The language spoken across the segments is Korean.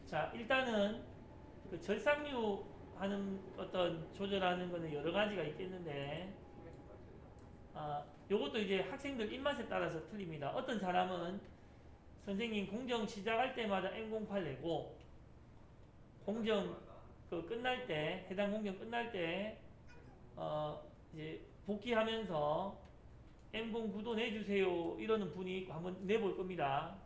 자, 일단은 그 절삭류 하는 어떤 조절하는 거는 여러 가지가 있겠는데, 요것도 이제 학생들 입맛에 따라서 틀립니다. 어떤 사람은 선생님 공정 시작할 때마다 M08 내고, 공정 그 끝날 때, 해당 공정 끝날 때, 이제 복귀하면서 M09도 내주세요. 이러는 분이 있고 한번 내볼 겁니다.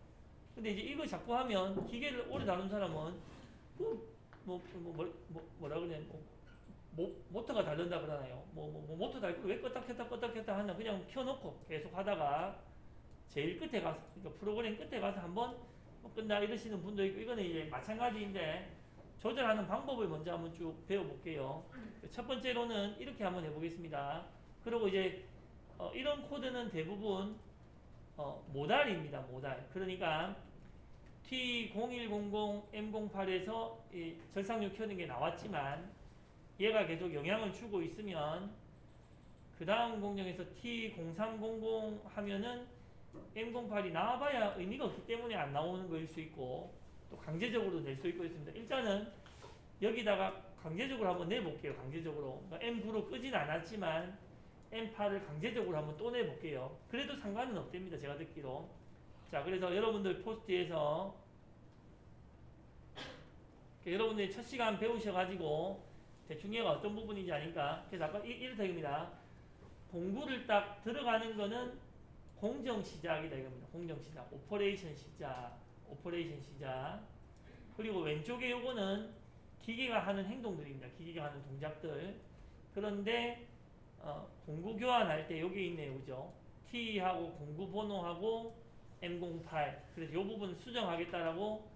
근데 이제 이거 자꾸 하면 기계를 오래 다룬 사람은 뭐라 그래 모터가 다른다 그러나요? 모터 달고 왜 껐다 켰다 하나 그냥 켜놓고 계속 하다가 제일 끝에 가서 그러니까 프로그램 끝에 가서 한번 끝나 이러시는 분도 있고 이거는 이제 마찬가지인데 조절하는 방법을 먼저 한번 쭉 배워볼게요. 첫 번째로는 이렇게 한번 해보겠습니다. 그리고 이제 이런 코드는 대부분 모달입니다. 모달. 그러니까 T0100M08에서 절삭류 켜는 게 나왔지만 얘가 계속 영향을 주고 있으면 그 다음 공정에서 T0300 하면은 M08이 나와봐야 의미가 없기 때문에 안 나오는 거일 수 있고 또 강제적으로 낼 수 있고 있습니다. 일단은 여기다가 강제적으로 한번 내볼게요. 강제적으로. 그러니까 M9로 끄진 않았지만 M8을 강제적으로 한번 또 내볼게요. 그래도 상관은 없답니다. 제가 듣기로. 자, 그래서 여러분들 포스트에서 여러분들이 첫 시간 배우셔가지고 대충 얘가 어떤 부분인지 아니까 그래서 아까 이렇다 이겁니다. 공구를 딱 들어가는 거는 공정 시작이다 이겁니다. 공정 시작. 오퍼레이션 시작. 오퍼레이션 시작. 그리고 왼쪽에 요거는 기계가 하는 행동들입니다. 기계가 하는 동작들. 그런데 공구 교환할 때 여기 있네요. 그죠? T하고 공구 번호하고 M08. 그래서 요 부분 수정하겠다라고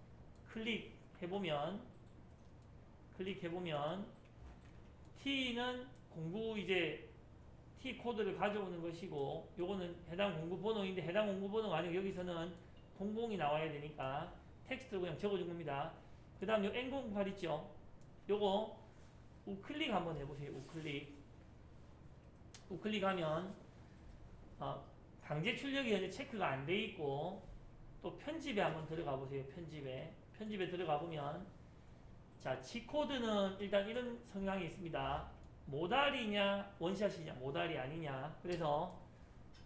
클릭해보면 T는 공구 이제 T 코드를 가져오는 것이고 요거는 해당 공구 번호인데 해당 공구 번호가 아니고 여기서는 00이 나와야 되니까 텍스트로 그냥 적어준 겁니다. 그 다음 요 N08 있죠? 요거 우클릭 한번 해보세요. 우클릭하면 강제 출력이 현재 체크가 안 돼 있고 또 편집에 한번 들어가 보세요. 편집에 들어가 보면 자, G코드는 일단 이런 성향이 있습니다. 모달이냐 원샷이냐 모달이 아니냐. 그래서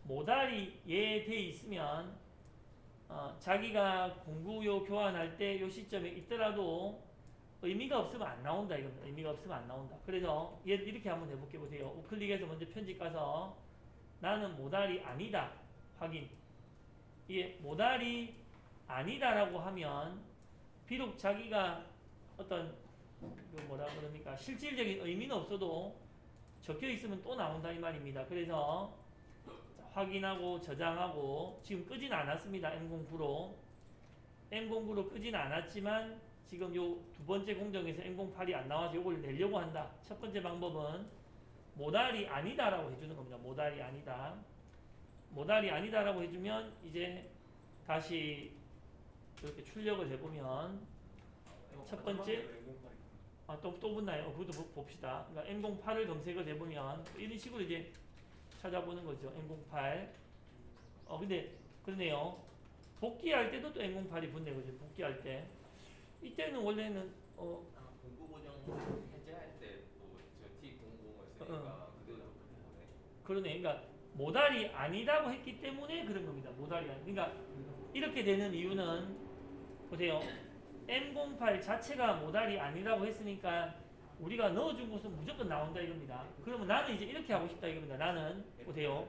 모달이 예 돼 있으면 자기가 공구요 교환할 때 요 시점에 있더라도 의미가 없으면 안 나온다 이겁니다. 의미가 없으면 안 나온다. 그래서 얘 이렇게 한번 해볼게 보세요. 우클릭해서 먼저 편집 가서 나는 모달이 아니다 확인. 이게 모달이 아니다라고 하면 비록 자기가 어떤 뭐라 그럽니까 실질적인 의미는 없어도 적혀 있으면 또 나온다 이 말입니다. 그래서 확인하고 저장하고 지금 끄진 않았습니다. M09로 끄진 않았지만 지금 요 두 번째 공정에서 M08이 안 나와서 요걸 내려고 한다. 첫 번째 방법은 모달이 아니다라고 해주는 겁니다. 모달이 아니다라고 해주면 이제 다시 이렇게 출력을 해보면 첫 번째 또 붙나요? 그것도 봅시다. 그러니까 M08을 검색을 해보면 이런 식으로 이제 찾아보는 거죠. M08. 근데 그러네요. 복귀할 때도 또 M08이 붙네, 그죠? 복귀할 때. 이때는 원래는 공구 보정 해제할 때또저 T00을 쓰니까 그대로 보네. 그러네. 그러니까 모달이 아니다고 했기 때문에 그런 겁니다. 모달이 아니. 그러니까 이렇게 되는 이유는 보세요. M08 자체가 모달이 아니라고 했으니까 우리가 넣어준 곳은 무조건 나온다 이겁니다. 그러면 나는 이제 이렇게 하고 싶다 이겁니다. 나는 보세요.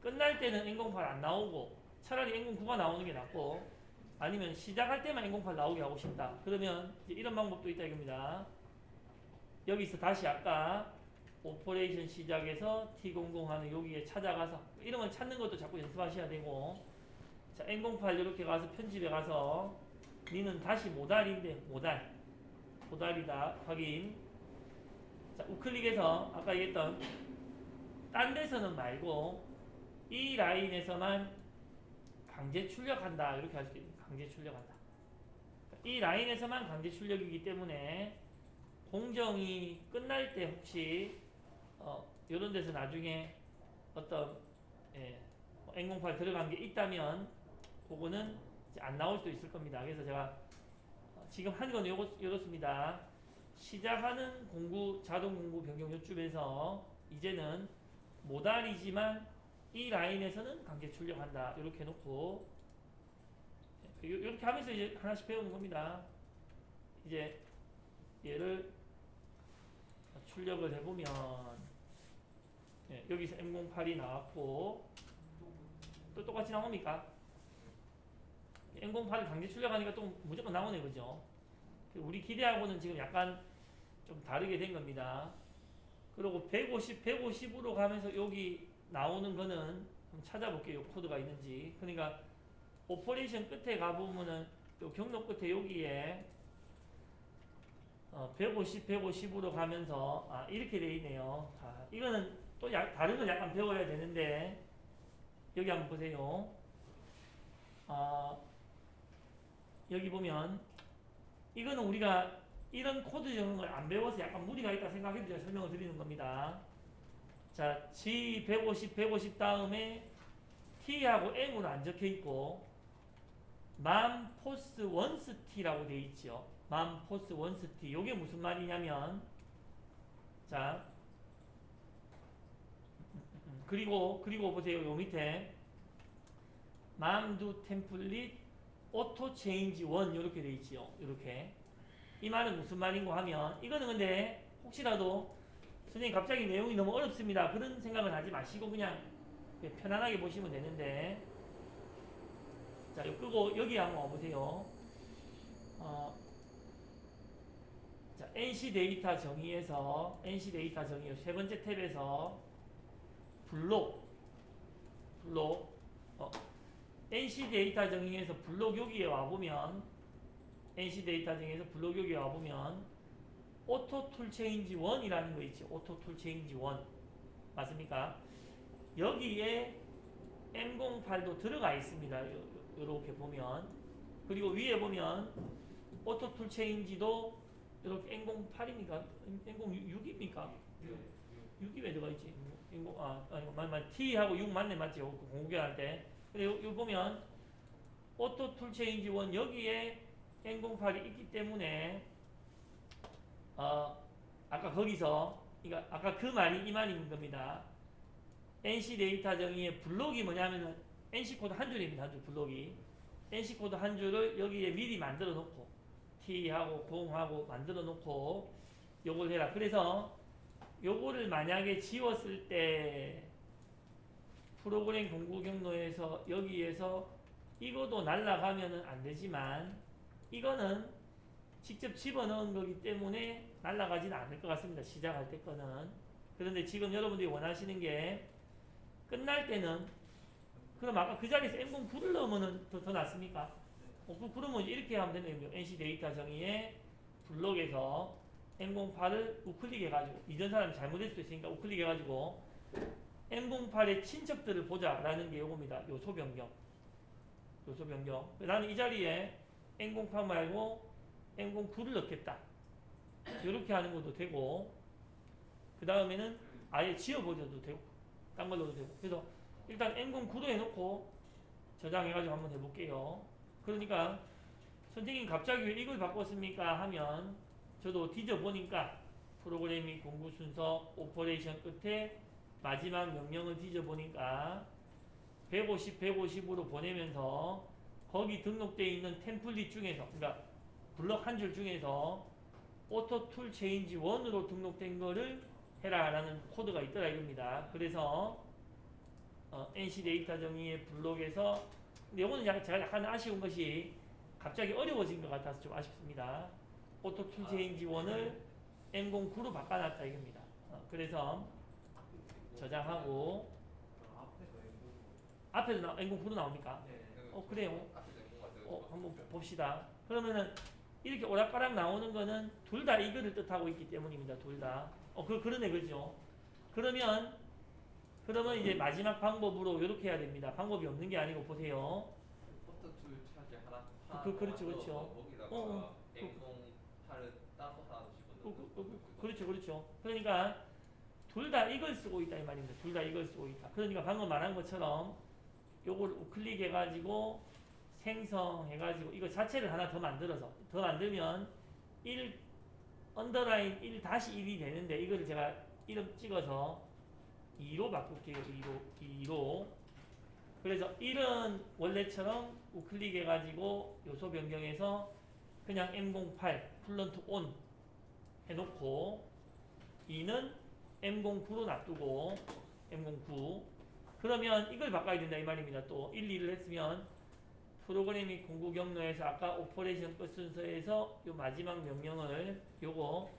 끝날 때는 M08 안 나오고 차라리 M09가 나오는 게 낫고 아니면 시작할 때만 M08 나오게 하고 싶다. 그러면 이제 이런 방법도 있다 이겁니다. 여기서 다시 아까 오퍼레이션 시작해서 T00 하는 여기에 찾아가서 이런 걸 찾는 것도 자꾸 연습하셔야 되고 자 M08 이렇게 가서 편집에 가서 니는 다시 모달인데 모달이다 확인. 자 우클릭해서 아까 얘기했던 딴 데서는 말고 이 라인에서만 강제 출력한다 이렇게 할 수도 있습니다. 강제 출력한다. 이 라인에서만 강제 출력이기 때문에 공정이 끝날 때 혹시 이런 데서 나중에 어떤 N08 들어간 게 있다면 그거는 이제 안 나올 수도 있을 겁니다. 그래서 제가 지금 한 건 이렇습니다. 시작하는 공구, 자동 공구 변경 요점에서 이제는 모달이지만 이 라인에서는 강제 출력한다. 이렇게 해놓고 이렇게 하면서 이제 하나씩 배우는 겁니다. 이제 얘를 출력을 해보면 여기서 M08이 나왔고 또 똑같이 나옵니까? M08을 강제 출력하니까 또 무조건 나오네, 그죠? 우리 기대하고는 지금 약간 좀 다르게 된 겁니다. 그리고 150, 150으로 가면서 여기 나오는 거는 한번 찾아볼게요. 코드가 있는지. 그러니까 오퍼레이션 끝에 가보면은 요 경로 끝에 여기에 150, 150으로 가면서 이렇게 돼 있네요. 이거는 또 다른 걸 약간 배워야 되는데 여기 한번 보세요. 여기 보면 이거는 우리가 이런 코드 적는 걸 안 배워서 약간 무리가 있다 생각해서 제가 설명을 드리는 겁니다. 자, G150, 150 다음에 T하고 M으로 안 적혀 있고 만 포스 원스 T라고 돼 있죠. 만 포스 원스 T. 요게 무슨 말이냐면 자, 그리고 보세요. 요 밑에 맘두 템플릿 오토 체인지 원 이렇게 돼 있지요. 이렇게. 이 말은 무슨 말인고 하면 이거는 근데 혹시라도 선생님 갑자기 내용이 너무 어렵습니다. 그런 생각은 하지 마시고 그냥 편안하게 보시면 되는데 자, 이거 끄고 여기 한번 와보세요. 자, NC 데이터 정의에서 NC 데이터 정의 세 번째 탭에서 블록 NC 데이터 정의에서 블록 여기에 와보면 NC 데이터 정의에서 블록 여기에 와보면 오토 툴 체인지 1이라는 거 있죠. 오토 툴 체인지 1 맞습니까? 여기에 M08도 들어가 있습니다. 요렇게 보면 그리고 위에 보면 오토 툴 체인지도 이렇게 M08입니까? M06입니까? 6이 왜 들어가 있지? T하고 6 맞네, 맞지? 공구할 때. 근데 요 보면 오토 툴 체인지 1 여기에 M08이 있기 때문에 아까 거기서 그러니까 아까 그 말이 이 말인 겁니다. NC 데이터 정의의 블록이 뭐냐면은 NC 코드 한 줄입니다. 한 줄 블록이 NC 코드 한 줄을 여기에 미리 만들어 놓고 T하고 0하고 만들어 놓고 요걸 해라. 그래서 요거를 만약에 지웠을 때 프로그램 공구 경로에서 여기에서 이거도 날라가면은 안 되지만 이거는 직접 집어넣은 거기 때문에 날라가지는 않을 것 같습니다. 시작할 때 거는. 그런데 지금 여러분들이 원하시는 게 끝날 때는 그럼 아까 그 자리에서 M09를 넣으면 더 낫습니까? 그러면 이렇게 하면 되는 거예요. NC 데이터 정의의 블록에서 M08을 우클릭해가지고 이전 사람이 잘못했을 수도 있으니까 우클릭해가지고 M08의 친척들을 보자라는 게 요겁니다. 요소 변경. 나는 이 자리에 M08 말고 M09를 넣겠다. 이렇게 하는 것도 되고 그 다음에는 아예 지워버려도 되고 딴 걸 넣어도 되고 그래서 일단 M09로 해놓고 저장해가지고 한번 해볼게요. 그러니까 선생님 갑자기 왜 이걸 바꿨습니까 하면 저도 뒤져보니까 프로그래밍 공부 순서 오퍼레이션 끝에 마지막 명령을 뒤져보니까 150, 150으로 보내면서 거기 등록되어 있는 템플릿 중에서 그러니까 블럭 한 줄 중에서 오토 툴 체인지 1으로 등록된 거를 해라 라는 코드가 있더라 이겁니다. 그래서 NC 데이터 정의의 블록에서 근데 이거는 제가 약간 아쉬운 것이 갑자기 어려워진 것 같아서 좀 아쉽습니다. 오토 툴 체인지 1을 M09로 바꿔놨다 이겁니다. 그래서 저장하고 앞에도 M09로 나옵니까? 그래요. 한번 봅시다. 그러면은 이렇게 오락가락 나오는 거는 둘 다 이거를 뜻하고 있기 때문입니다. 둘 다. 그러네, 그죠? 그러면 이제 마지막 방법으로 이렇게 해야 됩니다. 방법이 없는 게 아니고 보세요. 포토툴 차지 하나 그렇죠. 거기다가 M08을 따로 하나 집어넣는 그렇죠. 그러니까 둘 다 이걸 쓰고 있다 이 말입니다. 둘 다 이걸 쓰고 있다. 그러니까 방금 말한 것처럼 요걸 우클릭 해가지고 생성해가지고 이거 자체를 하나 더 만들어서 더 만들면 1 언더라인 1-1이 되는데 이거를 제가 이름 찍어서 2로 바꿀게요. 2로. 그래서 1은 원래처럼 우클릭 해가지고 요소 변경해서 그냥 M08 플런트 온 해놓고 2는 M09로 놔두고 M09 그러면 이걸 바꿔야 된다 이 말입니다. 또 1, 2를 했으면 프로그래밍 공구 경로에서 아까 오퍼레이션 끝 순서에서 요 마지막 명령을 요거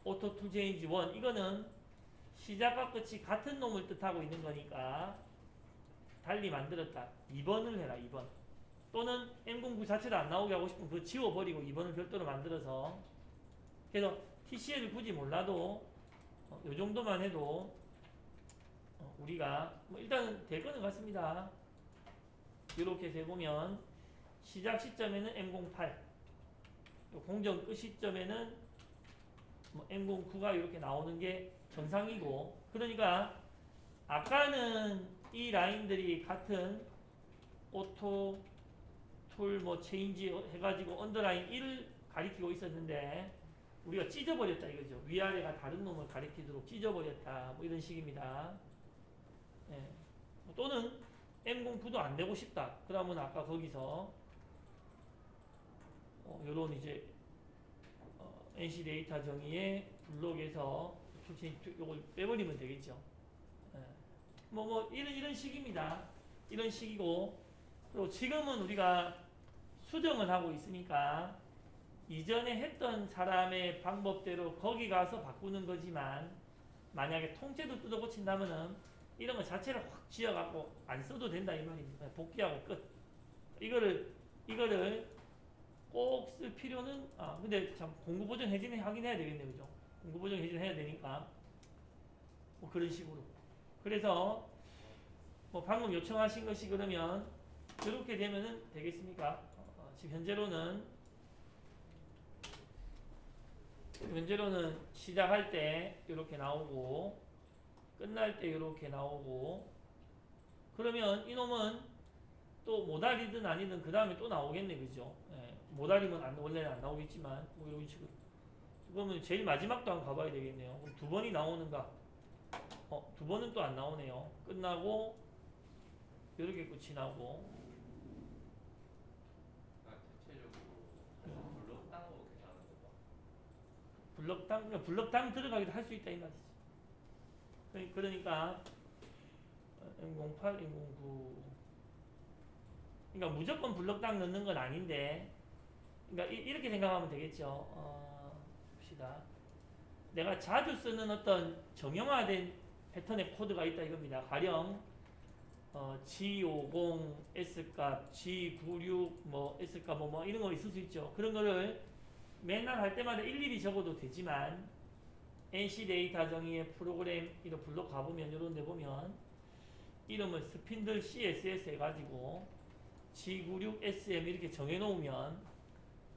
오토 투 체인지 1 이거는 시작과 끝이 같은 놈을 뜻하고 있는 거니까 달리 만들었다. 2번을 해라 2번. 또는 M09 자체도 안 나오게 하고 싶으면 그거 지워버리고 2번을 별도로 만들어서 그래서 TCL을 굳이 몰라도 요 정도만 해도 우리가 뭐 일단은 될 거는 같습니다. 이렇게 해보면 시작 시점에는 M08 공정 끝 시점에는 뭐 M09가 이렇게 나오는 게 정상이고 그러니까 아까는 이 라인들이 같은 오토 툴 뭐 체인지 해가지고 언더라인 1을 가리키고 있었는데 우리가 찢어버렸다 이거죠. 위아래가 다른 놈을 가리키도록 찢어버렸다 뭐 이런 식입니다. 예. 또는 M09도 안 되고 싶다. 그러면 아까 거기서 요런 이제 NC 데이터 정의의 블록에서 요걸 빼버리면 되겠죠. 예. 뭐 이런 식입니다. 이런 식이고 그리고 지금은 우리가 수정을 하고 있으니까 이전에 했던 사람의 방법대로 거기 가서 바꾸는 거지만 만약에 통째로 뜯어 고친다면은 이런 거 자체를 확 지어갖고 안 써도 된다 이 말입니다. 복귀하고 끝. 이거를 꼭 쓸 필요는 근데 참 공구 보정 해지는 하긴 해야 되겠네요, 그죠? 공구 보정 해지는 해야 되니까 뭐 그런 식으로. 그래서 뭐 방금 요청하신 것이 그러면 이렇게 되면은 되겠습니까? 지금 현재로는 시작할 때 이렇게 나오고 끝날 때 이렇게 나오고 그러면 이놈은 또 모달이든 아니든 그 다음에 또 나오겠네 그죠? 예, 모달이면 원래는 안 나오겠지만 뭐 이런 식으로 그러면 제일 마지막도 한번 가봐야 되겠네요. 그럼 두 번이 나오는가? 두 번은 또 안 나오네요. 끝나고 이렇게 끝이 나고 대체적으로 블록 땅으로 계산하는 거죠. 블럭당 들어가기도 할 수 있다 이 말이지. 그러니까 M08, M09 그러니까 무조건 블럭당 넣는 건 아닌데 그러니까 이렇게 생각하면 되겠죠. 봅시다. 내가 자주 쓰는 어떤 정형화된 패턴의 코드가 있다 이겁니다. 가령 G50 S값, G96 뭐 S값 뭐 이런 거 있을 수 있죠. 그런 거를 맨날 할 때마다 일일이 적어도 되지만 NC 데이터 정의의 프로그램 이런 블록 가보면 이런 데 보면 이름을 스핀들 CSS 해가지고 G96SM 이렇게 정해놓으면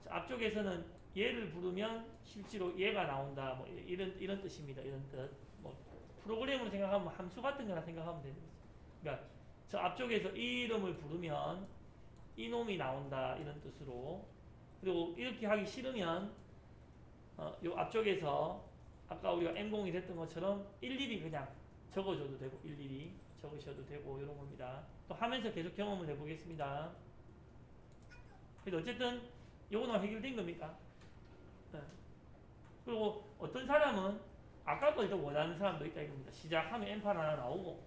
앞쪽에서는 얘를 부르면 실제로 얘가 나온다 뭐 이런 뜻입니다. 이런 뜻. 뭐 프로그램으로 생각하면 함수 같은 거나 생각하면 되는 거죠. 그러니까 저 앞쪽에서 이 이름을 부르면 이놈이 나온다 이런 뜻으로. 그리고 이렇게 하기 싫으면 요 앞쪽에서 아까 우리가 M01 했던 것처럼 일일이 그냥 적어줘도 되고 일일이 적으셔도 되고 이런 겁니다. 또 하면서 계속 경험을 해보겠습니다. 그래서 어쨌든 요거는 해결된 겁니까? 네. 그리고 어떤 사람은 아까 걸 더 원하는 사람도 있다 이겁니다. 시작하면 M8 하나 나오고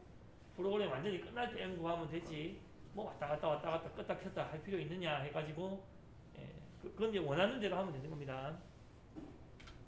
프로그램 완전히 끝날 때 M9 하면 되지 뭐 왔다 갔다 껐다 켰다 할 필요 있느냐 해가지고 그건 이제 원하는 대로 하면 되는 겁니다.